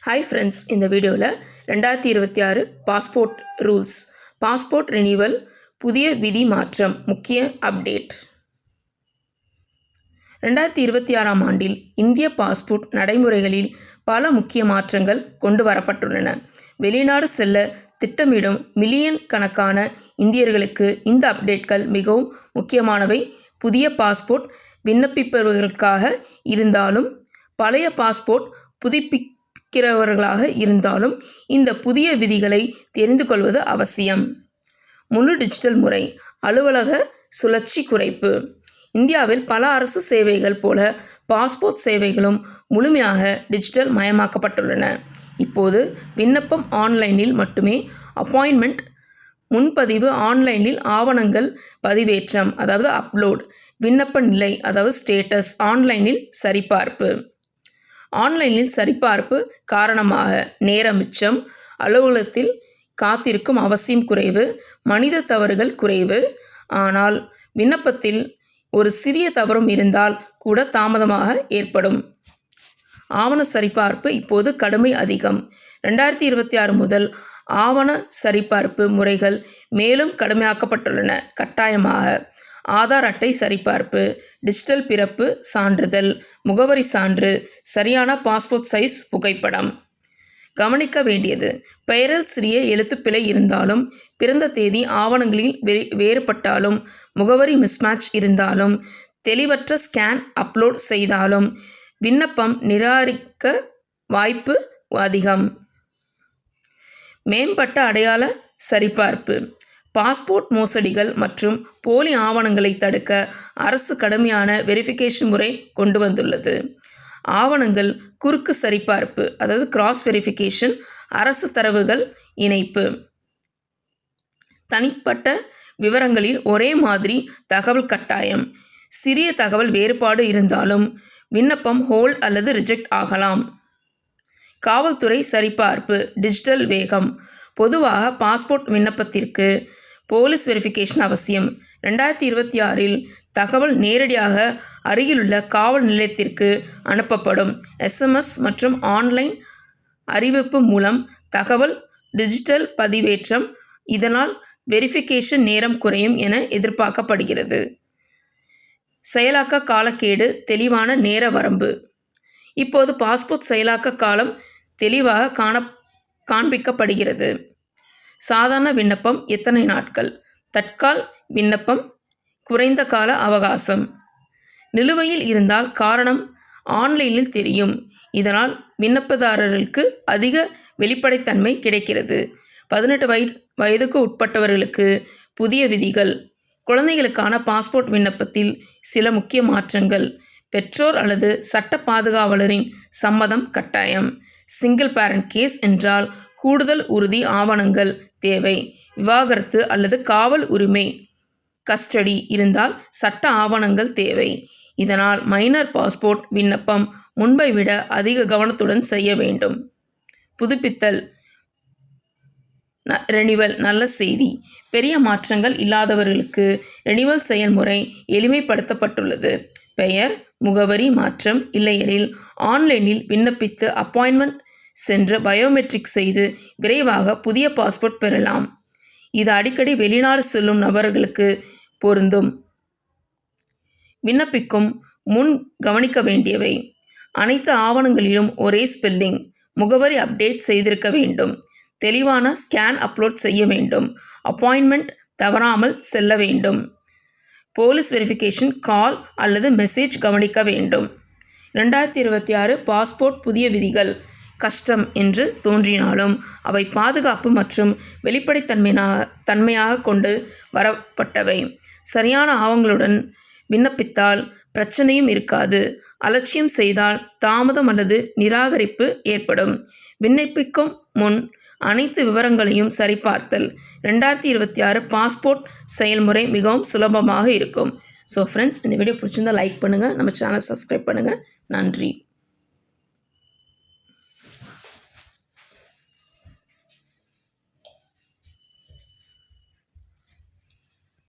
Hi friends, இந்த வீடியோவில் 2026 passport rules, passport renewal, புதிய விதி மாற்றம், முக்கிய அப்டேட். 2026ஆம் ஆண்டில் இந்திய பாஸ்போர்ட் நடைமுறைகளில் பல முக்கிய மாற்றங்கள் கொண்டு வரப்பட்டுள்ளன. வெளிநாடு செல்ல திட்டமிடும் மில்லியன் கணக்கான இந்தியர்களுக்கு இந்த அப்டேட்கள் மிகவும் முக்கியமானவை. புதிய பாஸ்போர்ட் விண்ணப்பிப்பவர்களுக்காக இருந்தாலும் பழைய பாஸ்போர்ட் புதுப்பிக்கிறவர்களாக இருந்தாலும் இந்த புதிய விதிகளை தெரிந்து கொள்வது அவசியம். முழு டிஜிட்டல் முறை, அலுவலக சுழற்சி குறைப்பு. இந்தியாவில் பல அரசு சேவைகள் போல பாஸ்போர்ட் சேவைகளும் முழுமையாக டிஜிட்டல் மயமாக்கப்பட்டுள்ளன. இப்போது விண்ணப்பம் ஆன்லைனில் மட்டுமே, அப்பாயின்மெண்ட் முன்பதிவு ஆன்லைனில், ஆவணங்கள் பதிவேற்றம் அதாவது அப்லோட், விண்ணப்ப நிலை அதாவது ஸ்டேட்டஸ் ஆன்லைனில் சரிபார்ப்பு. ஆன்லைனில் சரிபார்ப்பு காரணமாக நேர மிச்சம், அலுவலகத்தில் காத்திருக்கும் அவசியம் குறைவு, மனித தவறுகள் குறைவு. ஆனால் விண்ணப்பத்தில் ஒரு சிறிய தவறும் இருந்தால் கூட தாமதமாக ஏற்படும். ஆவண சரிபார்ப்பு இப்போது கடுமை அதிகம். 2026 முதல் ஆவண சரிபார்ப்பு முறைகள் மேலும் கடுமையாக்கப்பட்டுள்ளன. கட்டாயமாக ஆதார் அட்டை சரிபார்ப்பு, டிஜிட்டல் பிறப்பு சான்றிதழ், முகவரி சான்று, சரியான பாஸ்போர்ட் சைஸ் புகைப்படம். கவனிக்க வேண்டியது: பெயரில் சிறிய எழுத்துப்பிழை இருந்தாலும், பிறந்த தேதி ஆவணங்களில் வேறுபட்டாலும், முகவரி மிஸ்மேட்ச் இருந்தாலும், தெளிவற்ற ஸ்கேன் அப்லோட் செய்தாலும் விண்ணப்பம் நிராகரிக்க வாய்ப்பு அதிகம். மேம்பட்ட அடையாள சரிபார்ப்பு. பாஸ்போர்ட் மோசடிகள் மற்றும் போலி ஆவணங்களை தடுக்க அரசு கடுமையான வெரிஃபிகேஷன் முறை கொண்டு வந்துள்ளது. ஆவணங்கள் குறுக்கு சரிபார்ப்பு அதாவது கிராஸ் வெரிஃபிகேஷன், அரசு தரவுகள் இணைப்பு. தனிப்பட்ட விவரங்களில் ஒரே மாதிரி தகவல் கட்டாயம். சிறிய தகவல் வேறுபாடு இருந்தாலும் விண்ணப்பம் ஹோல்ட் அல்லது ரிஜெக்ட் ஆகலாம். காவல்துறை சரிபார்ப்பு, டிஜிட்டல் வேகம். பொதுவாக பாஸ்போர்ட் விண்ணப்பத்திற்கு போலீஸ் வெரிஃபிகேஷன் அவசியம். 2026இல் தகவல் நேரடியாக அருகிலுள்ள காவல் நிலையத்திற்கு அனுப்பப்படும். SMS மற்றும் ஆன்லைன் அறிவிப்பு மூலம் தகவல் டிஜிட்டல் பதிவேற்றம். இதனால் வெரிஃபிகேஷன் நேரம் குறையும் என எதிர்பார்க்கப்படுகிறது. செயலாக்க காலக்கெடு, தெளிவான நேர வரம்பு. இப்போது பாஸ்போர்ட் செயலாக்க காலம் தெளிவாக காண்பிக்கப்படுகிறது. சாதாரண விண்ணப்பம் எத்தனை நாட்கள், தட்கால் விண்ணப்பம் குறைந்த கால அவகாசம். நிலுவையில் இருந்தால் காரணம் ஆன்லைனில் தெரியும். இதனால் விண்ணப்பதாரர்களுக்கு அதிக வெளிப்படைத்தன்மை கிடைக்கிறது. 18 வயதுக்கு உட்பட்டவர்களுக்கு புதிய விதிகள். குழந்தைகளுக்கான பாஸ்போர்ட் விண்ணப்பத்தில் சில முக்கிய மாற்றங்கள். பெற்றோர் அல்லது சட்ட பாதுகாவலரின் சம்மதம் கட்டாயம். சிங்கிள் பேரண்ட் கேஸ் என்றால் கூடுதல் உறுதி ஆவணங்கள் தேவை. விவாகரத்து அல்லது காவல் உரிமை கஸ்டடி இருந்தால் சட்ட ஆவணங்கள் தேவை. இதனால் மைனர் பாஸ்போர்ட் விண்ணப்பம் முன்பை விட அதிக கவனத்துடன் செய்ய வேண்டும். புதுப்பித்தல் ரெனிவல். நல்ல செய்தி: பெரிய மாற்றங்கள் இல்லாதவர்களுக்கு ரெனிவல் செயல்முறை எளிமைப்படுத்தப்பட்டுள்ளது. பெயர், முகவரி மாற்றம் இல்லையெனில் ஆன்லைனில் விண்ணப்பித்து அப்பாயின்மெண்ட் சென்று பயோமெட்ரிக் செய்து விரைவாக புதிய பாஸ்போர்ட் பெறலாம். இது அடிக்கடி வெளிநாடு செல்லும் நபர்களுக்கு பொருந்தும். விண்ணப்பிக்கும் முன் கவனிக்க வேண்டியவை: அனைத்து ஆவணங்களிலும் ஒரே ஸ்பெல்லிங், முகவரி அப்டேட் செய்திருக்க வேண்டும், தெளிவான ஸ்கேன் அப்லோட் செய்ய வேண்டும், அப்பாயின்மெண்ட் தவறாமல் செல்ல வேண்டும், போலீஸ் வெரிஃபிகேஷன் கால் அல்லது மெசேஜ் கவனிக்க வேண்டும். 2026 பாஸ்போர்ட் புதிய விதிகள் கஷ்டம் என்று தோன்றினாலும் அவை பாதுகாப்பு மற்றும் வெளிப்படைத்தன்மையாக கொண்டு வரப்பட்டவை. சரியான ஆவணங்களுடன் விண்ணப்பித்தால் பிரச்சனையும் இருக்காது. அலட்சியம் செய்தால் தாமதம் அல்லது நிராகரிப்பு ஏற்படும். விண்ணப்பிக்கும் முன் அனைத்து விவரங்களையும் சரிபார்த்தல். 2026 பாஸ்போர்ட் செயல்முறை மிகவும் சுலபமாக இருக்கும். ஸோ ஃப்ரெண்ட்ஸ், இந்த வீடியோ பிடிச்சிருந்தால் லைக் பண்ணுங்கள், நம்ம சேனல் சப்ஸ்கிரைப் பண்ணுங்கள். நன்றி.